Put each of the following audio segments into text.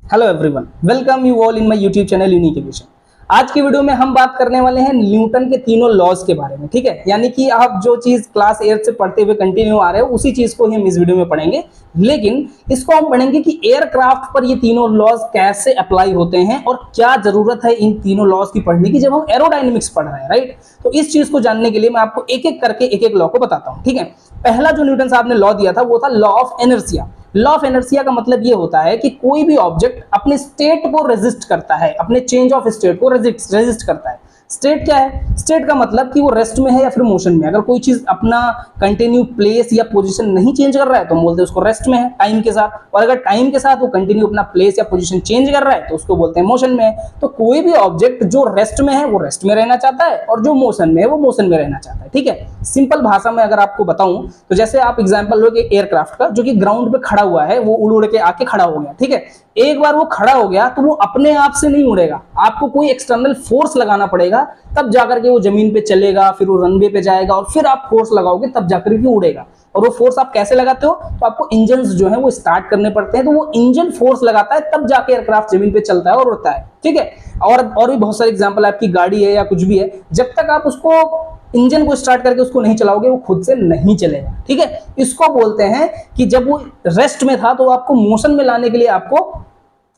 Hello everyone, welcome you all in my YouTube channel unique education. आज की video में हम बात करने वाले हैं न्यूटन के तीनों लॉज के बारे में। ठीक है, यानी कि आप जो चीज क्लास 8 से पढ़ते हुए कंटिन्यू आ रहे हो उसी चीज को ही हम इस वीडियो में पढ़ेंगे, लेकिन इसको हम पढ़ेंगे कि एयरक्राफ्ट पर ये तीनों लॉज कैसे अप्लाई होते हैं और क्या जरूरत है इन तीनों लॉज की पढ़ने की जब हम एरोडायनेमिक्स पढ़ रहे हैं, राइट। तो इस चीज को जानने के लिए मैं आपको एक एक करके एक एक लॉ को बताता हूं। ठीक है, पहला जो न्यूटन साहब ने लॉ दिया था वो था law of inertia. Law of inertia का मतलब ये होता है कि कोई भी ऑब्जेक्ट अपने स्टेट को रेजिस्ट करता है, अपने चेंज ऑफ स्टेट को रेजिस्ट करता है। स्टेट क्या है? स्टेट का मतलब कि वो रेस्ट में है या फिर मोशन में। अगर कोई चीज अपना कंटिन्यू प्लेस या पोजीशन नहीं चेंज कर रहा है तो हम बोलते हैं उसको रेस्ट में है टाइम के साथ, और अगर टाइम के साथ वो कंटिन्यू अपना प्लेस या पोजीशन चेंज कर रहा है तो उसको बोलते हैं मोशन में है। तो कोई भी ऑब्जेक्ट जो रेस्ट में है वो रेस्ट में रहना चाहता है और जो मोशन में है वो मोशन में रहना चाहता है। ठीक है, सिंपल भाषा में अगर आपको बताऊं तो जैसे आप एग्जांपल लोगे एयरक्राफ्ट का, जो कि ग्राउंड पे खड़ा हुआ है, वो उड़ उड़ के आके खड़ा हो गया। ठीक है, एक बार वो खड़ा हो गया तो वो अपने आप से नहीं उड़ेगा, आपको कोई एक्सटर्नल फोर्स लगाना पड़ेगा, तब जाकर के वो जमीन पे चलेगा, फिर वो रनवे पे जाएगा और फिर आप फोर्स लगाओगे तब जाकर के उड़ेगा। और वो फोर्स आप कैसे लगाते हो? तो आपको इंजन जो है वो स्टार्ट करने पड़ते हैं, तो वो इंजन फोर्स लगाता है तब जाके एयरक्राफ्ट जमीन पे चलता है और उड़ता है। ठीक है, और भी बहुत सारे एग्जांपल, आपकी गाड़ी है या कुछ भी है, जब तक आप उसको इंजन को स्टार्ट करके उसको नहीं चलाओगे वो खुद से नहीं चलेगा। ठीक है, इसको बोलते हैं कि जब वो रेस्ट में था तो आपको मोशन में लाने के लिए आपको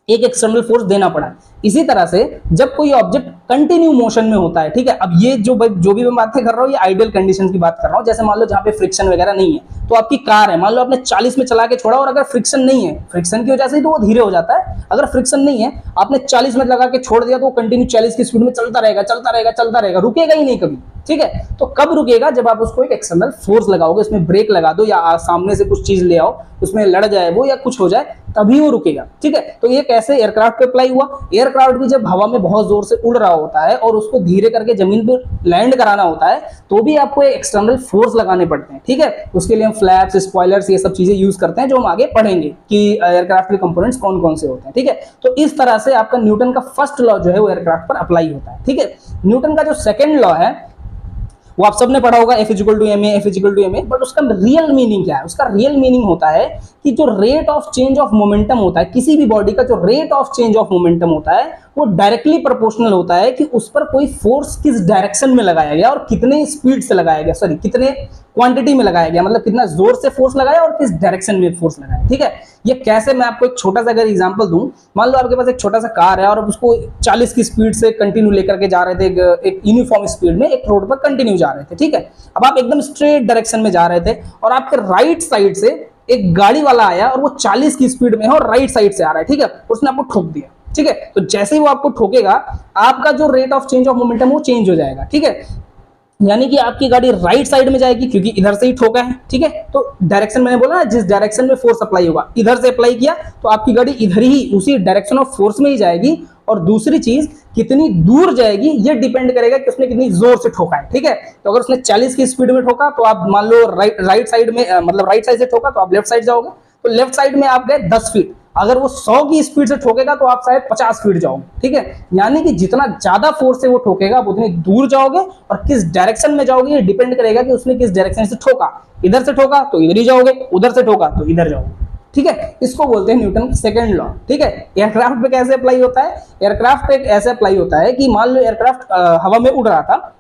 एक एक्सटर्नल फोर्स देना पड़ा। इसी तरह से जब कोई ऑब्जेक्ट कंटिन्यू मोशन में होता है, ठीक है, अब ये जो भी मैं बातें कर रहा हूँ ये आइडियल कंडीशन की बात कर रहा हूँ। जैसे मान लो जहाँ पे फ्रिक्शन वगैरह नहीं है, तो आपकी कार है, मान लो आपने 40 में चला के छोड़ा और अगर फ्रिक्शन नहीं है, फ्रिक्शन की वजह से तो वो धीरे हो जाता है, अगर फ्रिक्शन नहीं है आपने 40 में लगा के छोड़ दिया तो वो कंटिन्यू 40 की स्पीड में चलता रहेगा चलता रहेगा चलता रहेगा, रुकेगा ही नहीं कभी। ठीक है, तो कब रुकेगा? जब आप उसको एक एक्सटर्नल फोर्स लगाओगे, उसमें ब्रेक लगा दो या सामने से कुछ चीज ले आओ, उसमें लड़ जाए वो या कुछ हो जाए, तभी वो रुकेगा। ठीक है, तो ये कैसे एयरक्राफ्ट पे अप्लाई हुआ? एयरक्राफ्ट भी जब हवा में बहुत जोर से उड़ रहा होता है और उसको धीरे करके जमीन पे लैंड कराना होता है तो भी आपको एक एक्सटर्नल फोर्स लगाने पड़ते हैं। ठीक है, उसके लिए हम फ्लैप्स, स्पॉयलर्स, ये सब चीजें यूज करते हैं जो हम आगे पढ़ेंगे कि एयरक्राफ्ट के कंपोनेंट्स कौन कौन से होते हैं। ठीक है, तो इस तरह से आपका न्यूटन का फर्स्ट लॉ जो है वो एयरक्राफ्ट पर अप्लाई होता है। ठीक है, न्यूटन का जो सेकंड लॉ है वो आप सबने पढ़ा होगा, F equal to ma, F equal to ma, but उसका रियल मीनिंग क्या है? उसका रियल मीनिंग होता है कि जो rate of change of momentum होता है किसी भी बॉडी का, जो rate of change of momentum होता है वो डायरेक्टली प्रोपोर्शनल होता है कि उस पर कोई फोर्स किस डायरेक्शन में लगाया गया और कितने स्पीड से लगाया गया, सॉरी कितने क्वांटिटी में लगाया गया, मतलब कितना जोर से फोर्स लगाया और किस डायरेक्शन में फोर्स लगाया। ठीक है, ये कैसे? मैं आपको एक छोटा सा अगर एग्जांपल दूं, मान लो आपके पास एक छोटा सा कार है और आप उसको 40 की स्पीड से कंटिन्यू लेकर के जा रहे थे, एक यूनिफॉर्म स्पीड में एक रोड पर कंटिन्यू जा रहे थे। ठीक है, अब आप एकदम स्ट्रेट डायरेक्शन में जा रहे थे और आपके राइट साइड से एक गाड़ी वाला आया और वो 40 की स्पीड में है और राइट साइड से आ रहा है। ठीक है, उसने आपको ठोक दिया। ठीक है, तो जैसे ही वो आपको ठोकेगा आपका जो rate of change of momentum वो चेंज हो जाएगा। ठीक है, यानी कि आपकी गाड़ी राइट साइड में जाएगी क्योंकि इधर से ही ठोका है। ठीक है, तो डायरेक्शन मैंने बोला ना, जिस डायरेक्शन में फोर्स अप्लाई होगा, इधर से अप्लाई किया तो आपकी गाड़ी इधर ही उसी डायरेक्शन ऑफ फोर्स में ही जाएगी। और दूसरी चीज, कितनी दूर जाएगी ये डिपेंड करेगा कि उसने कितनी जोर से ठोका है। ठीक है, तो अगर उसने 40 की स्पीड में ठोका तो आप मान लो राइट साइड में, मतलब राइट साइड से ठोका तो आप लेफ्ट साइड जाओगे, तो लेफ्ट साइड में आप गए 10 फीट। अगर वो 100 की स्पीड से ठोकेगा तो आप शायद 50 फीट जाओगे। ठीक है, यानी कि जितना ज्यादा फोर्स से वो ठोकेगा आप उतनी दूर जाओगे, और किस डायरेक्शन में जाओगे ये डिपेंड करेगा कि उसने किस डायरेक्शन से ठोका। इधर से ठोका तो इधर ही जाओगे, उधर से ठोका तो इधर जाओगे। ठीक है, इसको बोलते हैं न्यूटन सेकंड लॉ। ठीक है, एयरक्राफ्ट पे कैसे अप्लाई होता है? एयरक्राफ्ट पे ऐसे अप्लाई होता है कि मान लो एयरक्राफ्ट हवा में उड़ रहा था,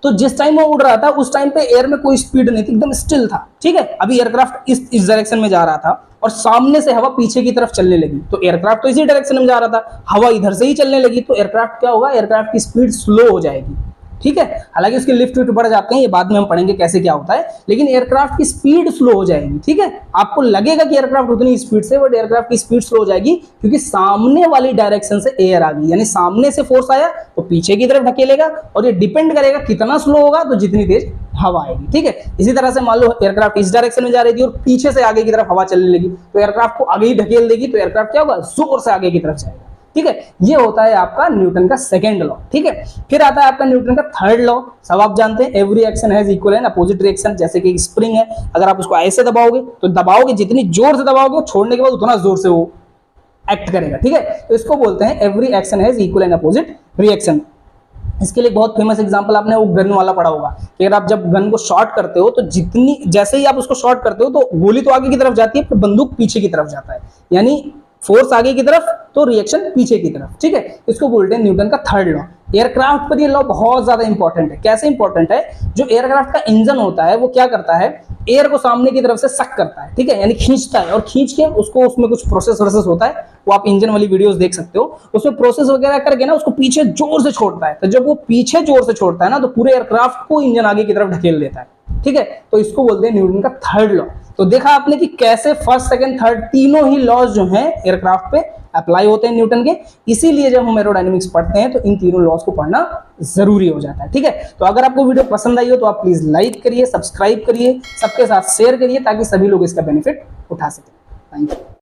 तो जिस टाइम वो उड़ रहा था उस टाइम पे एयर में कोई स्पीड नहीं थी, एकदम स्टिल था। ठीक है, अभी एयरक्राफ्ट इस डायरेक्शन में जा रहा था और सामने से हवा पीछे की तरफ चलने लगी, तो एयरक्राफ्ट तो इसी डायरेक्शन में जा रहा था, हवा इधर से ही चलने लगी, तो एयरक्राफ्ट क्या होगा? एयरक्राफ्ट की स्पीड स्लो हो जाएगी। ठीक है, हालांकि उसके लिफ्ट विफ्ट बढ़ जाते हैं, ये बाद में हम पढ़ेंगे कैसे क्या होता है, लेकिन एयरक्राफ्ट की स्पीड स्लो हो जाएगी। ठीक है, आपको लगेगा कि एयरक्राफ्ट उतनी स्पीड से, बट एयरक्राफ्ट की स्पीड स्लो हो जाएगी क्योंकि सामने वाली डायरेक्शन से एयर आ गई, यानी सामने से फोर्स आया तो पीछे की तरफ ढकेलेगा, और ये डिपेंड करेगा कितना स्लो होगा तो जितनी तेज हवा आएगी। ठीक है, इसी तरह से मान लो एयरक्राफ्ट इस डायरेक्शन में जा रही थी और पीछे से आगे की तरफ हवा चलने लगी, तो एयरक्राफ्ट को आगे ही ढकेल देगी, तो एयरक्राफ्ट क्या होगा? जोर से आगे की तरफ जाएगा। ठीक है, ये होता है आपका न्यूटन का सेकंड लॉ। ठीक है, फिर आता है आपका न्यूटन का थर्ड लॉ। सब आप जानते हैं, every action has equal and opposite reaction. जैसे कि स्प्रिंग है, अगर आप उसको ऐसे दबाओगे तो दबाओगे, जितनी जोर से दबाओगे छोड़ने के बाद उतना जोर से वो एक्ट करेगा। ठीक है, तो इसको बोलते हैं every action has equal and opposite reaction. इसके लिए बहुत फेमस एग्जांपल आपने वो गन वाला पढ़ा होगा कि अगर आप जब गन को शॉट करते हो तो जितनी, जैसे ही आप उसको शॉट करते हो तो गोली तो आगे की तरफ जाती है पर बंदूक पीछे की तरफ जाता है, यानी फोर्स आगे की तरफ तो रिएक्शन पीछे की तरफ, ठीक है। इसको बोलते हैं न्यूटन का थर्ड लॉ। एयरक्राफ्ट पर ये लॉ बहुत ज्यादा इंपॉर्टेंट है। कैसे इंपॉर्टेंट है? जो एयरक्राफ्ट का इंजन होता है वो क्या करता है, एयर को सामने की तरफ से सक करता है, ठीक है, यानी खींचता है, और खींच के उसको, उसमें कुछ प्रोसेस होता है, वो आप इंजन वाली वीडियोस देख सकते हो, उसमें प्रोसेस वगैरह करके ना उसको पीछे जोर से छोड़ता है। तो जब वो पीछे जोर से छोड़ता है ना, तो पूरे एयरक्राफ्ट को इंजन आगे की तरफ ढकेल देता है, ठीक है। तो इसको बोलते हैं न्यूटन का थर्ड लॉ। तो देखा आपने कि कैसे फर्स्ट सेकंड थर्ड तीनों ही लॉज जो हैं एयरक्राफ्ट पे अप्लाई होते हैं न्यूटन के। इसीलिए जब हम एरोडायनेमिक्स पढ़ते हैं तो इन तीनों लॉज को पढ़ना जरूरी हो जाता है, ठीक है। तो अगर आपको वीडियो पसंद आई हो तो आप प्लीज लाइक करिए, सब्सक्राइब करिए, सबके साथ शेयर करिए, ताकि सभी लोग इसका बेनिफिट उठा सकें। Thank you.